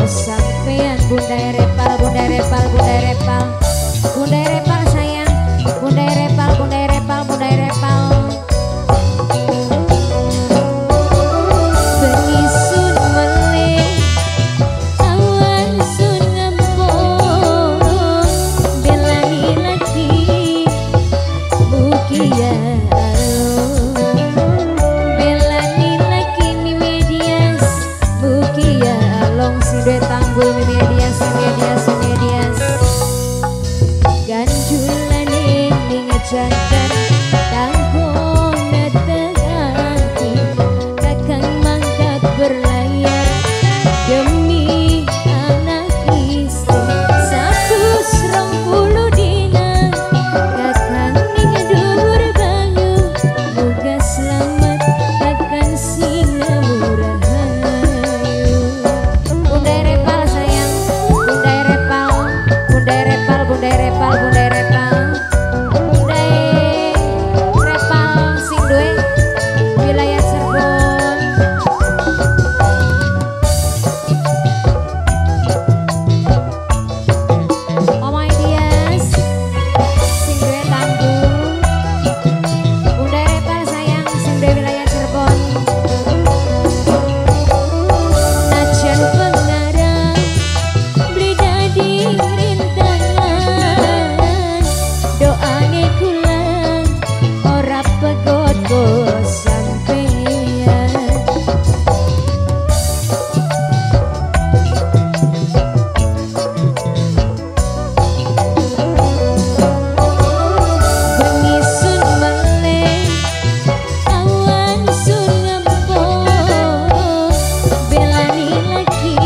Sampean Bunda Repal, Bunda Repal, Bunda Repal, Bunda Repal sayang, Bunda Repal, Bunda Repal, Bunda Repal. Bengi sun meleh, awan sun ngempong, belani lagi, bukia belani lagi mi medias, bukia long sudah tanggul medias ganjulan ini ngejakan tanggung neteganti kakang mangkat berlayar demi anak istri 120 dina kakang ning dhuwur banyu muga selamat kakang sing murah. Bunda Repal sayang, Bunda Repal, Bunda Repal, Bunda Repal, Bunda Repal, Bunda Repal sing duwe wilayah Cirebon. Omai Dias sing duwe tanggung, Bunda Repal sayang sing duwe wilayah Cirebon. Najan pengarang beli dadi rintangan doane kula ora pegodo sampeyan. Bengi sun meleh awan sun ngempong belani lagi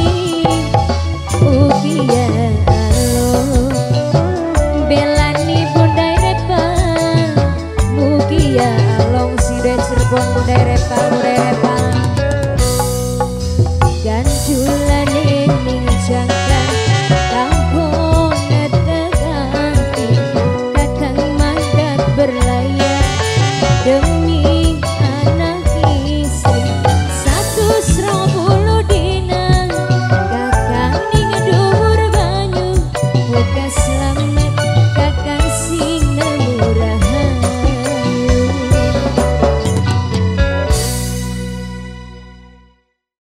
ugia belani Bunda Repal mugia long sida Cirebon Bunda Repal.